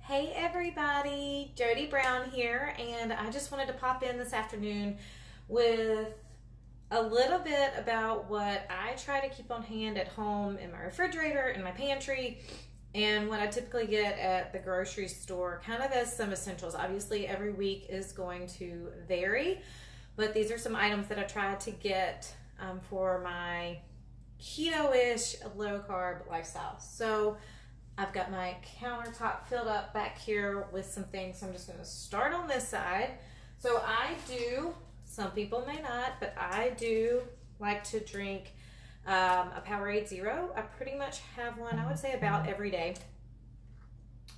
Hey everybody, Jody Brown here, and I just wanted to pop in this afternoon with a little bit about what I try to keep on hand at home in my refrigerator, in my pantry, and what I typically get at the grocery store, kind of as some essentials. Obviously, every week is going to vary, but these are some items that I try to get for my keto-ish, low-carb lifestyle. So I've got my countertop filled up back here with some things. So I'm just going to start on this side. So I do, some people may not, but I do like to drink a Powerade Zero. I pretty much have one, I would say, about every day.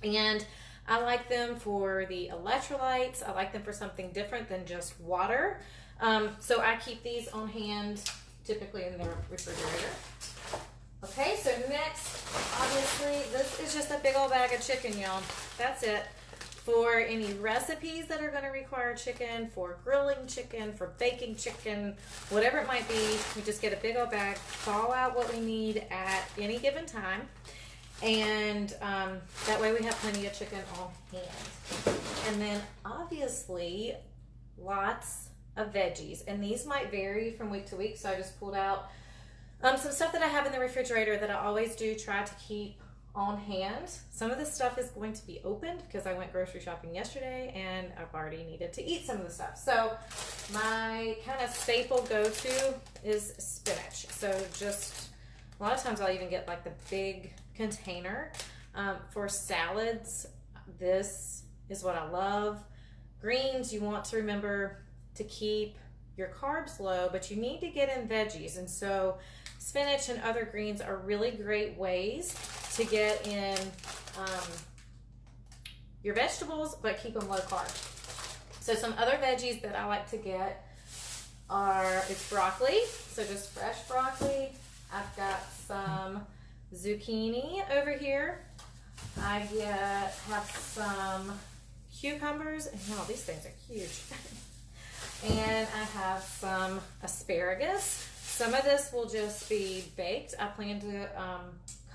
And I like them for the electrolytes. I like them for something different than just water. So I keep these on hand, typically in the refrigerator. Okay, so next, obviously, this is just a big old bag of chicken, y'all. That's it. For any recipes that are going to require chicken, for grilling chicken, for baking chicken, whatever it might be, we just get a big old bag, thaw out what we need at any given time, and that way we have plenty of chicken on hand. And then, obviously, lots of veggies, and these might vary from week to week, so I just pulled out some stuff that I have in the refrigerator that I always do try to keep on hand. Some of this stuff is going to be opened because I went grocery shopping yesterday and I've already needed to eat some of the stuff. So my kind of staple go-to is spinach. So just a lot of times I'll even get like the big container. For salads, this is what I love. Greens, you want to remember to keep your carbs low, but you need to get in veggies. And so spinach and other greens are really great ways to get in your vegetables, but keep them low carb. So some other veggies that I like to get is broccoli. So just fresh broccoli. I've got some zucchini over here. I have some cucumbers. Oh, these things are huge. And I have some asparagus. Some of this will just be baked. I plan to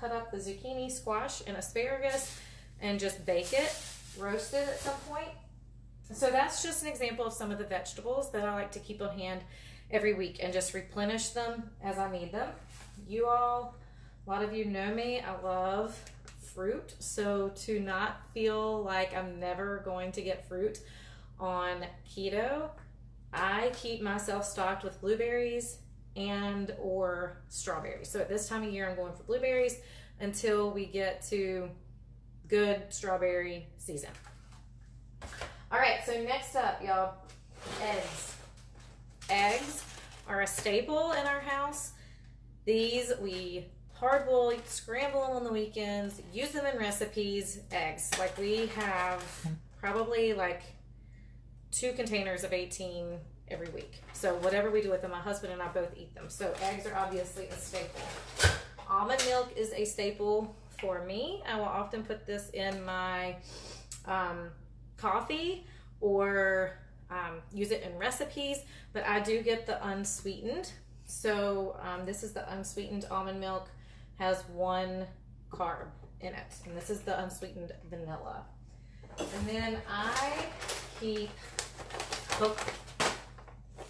cut up the zucchini, squash, and asparagus and just bake it, roast it at some point. So that's just an example of some of the vegetables that I like to keep on hand every week and just replenish them as I need them. You all, a lot of you know me, I love fruit. So to not feel like I'm never going to get fruit on keto, I keep myself stocked with blueberries and or strawberries. So at this time of year, I'm going for blueberries until we get to good strawberry season. All right, so next up, y'all, eggs. Eggs are a staple in our house. These we hard boil, scramble them on the weekends, use them in recipes. Eggs, like we have probably like 2 containers of 18 every week. So whatever we do with them, my husband and I both eat them. So eggs are obviously a staple. Almond milk is a staple for me. I will often put this in my coffee or use it in recipes, but I do get the unsweetened. So this is the unsweetened almond milk, has 1 carb in it, and this is the unsweetened vanilla. And then I keep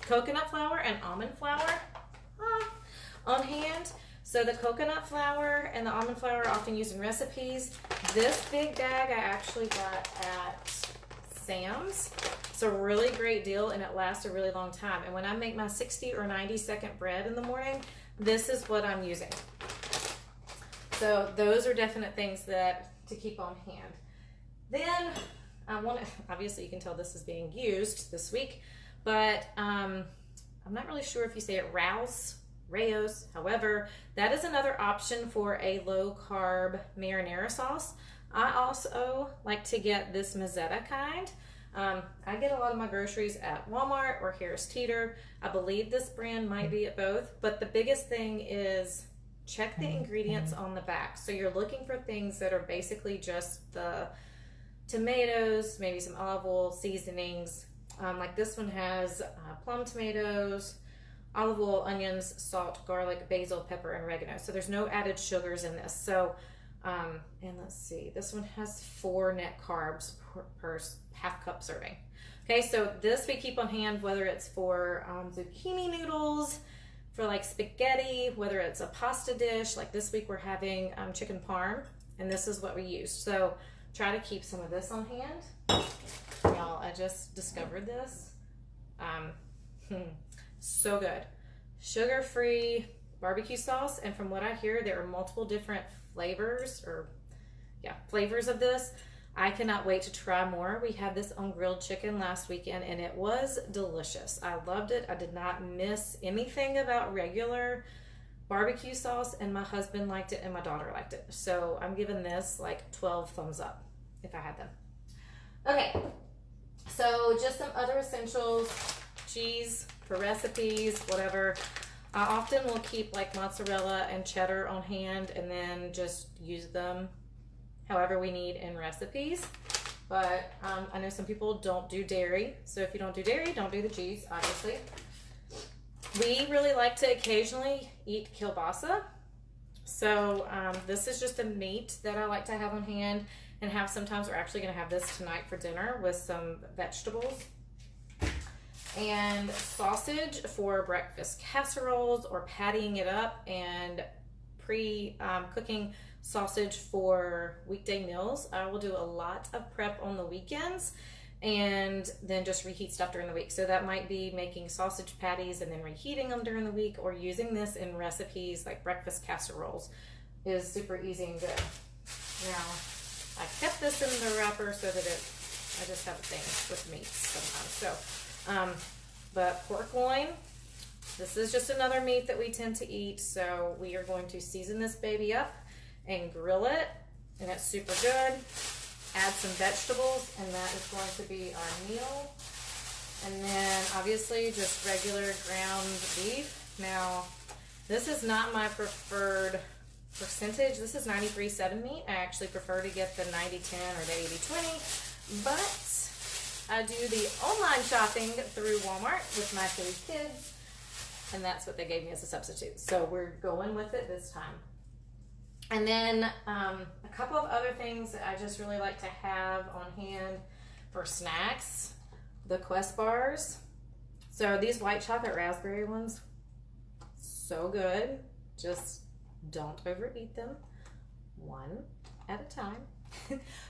coconut flour and almond flour on hand. So the coconut flour and the almond flour are often used in recipes. This big bag I actually got at Sam's. It's a really great deal and it lasts a really long time. And when I make my 60 or 90-second bread in the morning, this is what I'm using. So those are definite things that to keep on hand. Then I want to, obviously you can tell this is being used this week, but I'm not really sure if you say it Raos, however, that is another option for a low carb marinara sauce. I also like to get this Mazzetta kind. I get a lot of my groceries at Walmart or Harris Teeter. I believe this brand might be at both, but the biggest thing is check the ingredients on the back. So you're looking for things that are basically just the tomatoes, maybe some olive oil, seasonings. Like this one has plum tomatoes, olive oil, onions, salt, garlic, basil, pepper, and oregano. So there's no added sugars in this. So And let's see, this one has 4 net carbs per half cup serving. Okay, so this we keep on hand, whether it's for zucchini noodles, for like spaghetti, whether it's a pasta dish. Like this week we're having chicken parm, and this is what we use. So try to keep some of this on hand. Y'all, I just discovered this. So good. Sugar-free barbecue sauce, and from what I hear, there are multiple different flavors of this. I cannot wait to try more. We had this on grilled chicken last weekend, and it was delicious. I loved it. I did not miss anything about regular barbecue sauce, and my husband liked it and my daughter liked it. So I'm giving this like 12 thumbs up if I had them. Okay, so just some other essentials. Cheese for recipes, whatever. I often will keep like mozzarella and cheddar on hand and then just use them however we need in recipes. But I know some people don't do dairy. So if you don't do dairy, don't do the cheese, obviously. We really like to occasionally eat kielbasa. So this is just a meat that I like to have on hand and have sometimes. We're actually going to have this tonight for dinner with some vegetables. And sausage for breakfast casseroles or pattying it up, and pre-cooking sausage for weekday meals. I will do a lot of prep on the weekends and then just reheat stuff during the week. So that might be making sausage patties and then reheating them during the week, or using this in recipes like breakfast casseroles is super easy and good. Now, I kept this in the wrapper so that I just have a thing with meats sometimes. So, but pork loin, this is just another meat that we tend to eat. So we are going to season this baby up and grill it, and it's super good. Add some vegetables, and that is going to be our meal. And then obviously just regular ground beef. Now, this is not my preferred percentage. This is 93-7 meat. I actually prefer to get the 90-10 or the 80-20, but I do the online shopping through Walmart with my 3 kids, and that's what they gave me as a substitute. So we're going with it this time. And then a couple of other things that I just really like to have on hand for snacks. The Quest bars. So these white chocolate raspberry ones, so good. Just don't overeat them. One at a time.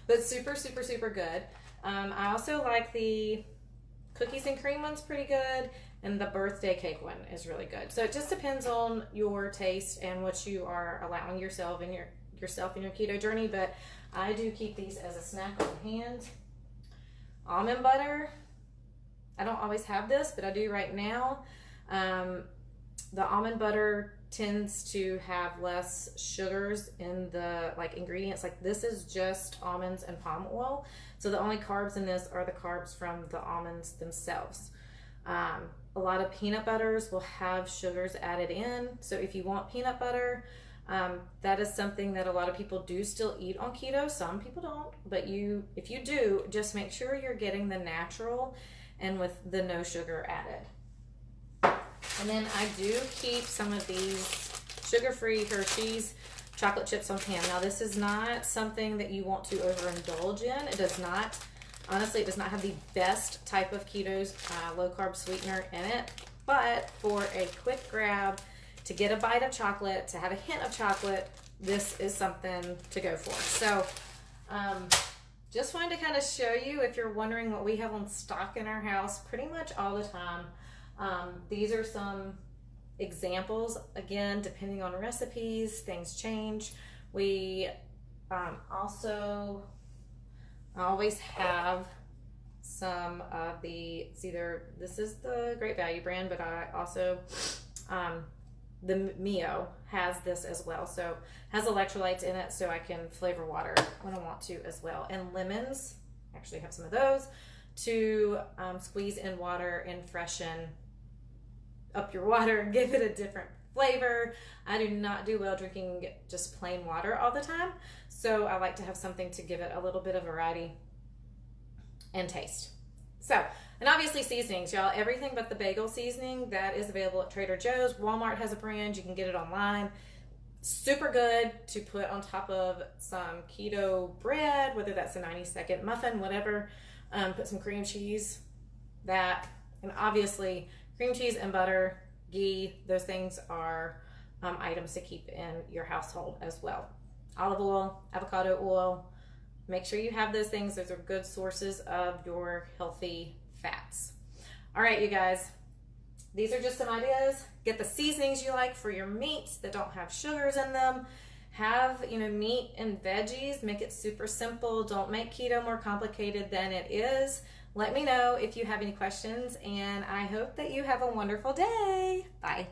But super, super, super good. I also like the cookies and cream one's pretty good, and the birthday cake one is really good. So it just depends on your taste and what you are allowing yourself in your keto journey. But I do keep these as a snack on hand. Almond butter. I don't always have this, but I do right now. The almond butter tends to have less sugars in the ingredients. Like this is just almonds and palm oil. So the only carbs in this are the carbs from the almonds themselves. A lot of peanut butters will have sugars added in. So if you want peanut butter, that is something that a lot of people do still eat on keto. Some people don't, but if you do, just make sure you're getting the natural and with the no sugar added. And then I do keep some of these sugar-free Hershey's chocolate chips on hand. Now this is not something that you want to overindulge in. It does not, honestly, it does not have the best type of keto's low carb sweetener in it, but for a quick grab, to get a bite of chocolate, to have a hint of chocolate, this is something to go for. So just wanted to kind of show you, if you're wondering what we have on stock in our house pretty much all the time. These are some examples. Again, depending on recipes, things change. We also always have some of this is the Great Value brand, but I also, the Mio has this as well. So has electrolytes in it, so I can flavor water when I want to as well. And lemons, actually have some of those to squeeze in water and freshen up your water, give it a different flavor. I do not do well drinking just plain water all the time, so I like to have something to give it a little bit of variety and taste. So, and obviously seasonings, y'all. Everything but the bagel seasoning, that is available at Trader Joe's. Walmart has a brand. You can get it online. Super good to put on top of some keto bread, whether that's a 90-second muffin, whatever. Put some cream cheese, and obviously cream cheese and butter, ghee, those things are items to keep in your household as well. Olive oil, avocado oil, make sure you have those things. Those are good sources of your healthy fats. All right, you guys, these are just some ideas. Get the seasonings you like for your meats that don't have sugars in them. Have, meat and veggies. Make it super simple. Don't make keto more complicated than it is. Let me know if you have any questions, and I hope that you have a wonderful day. Bye.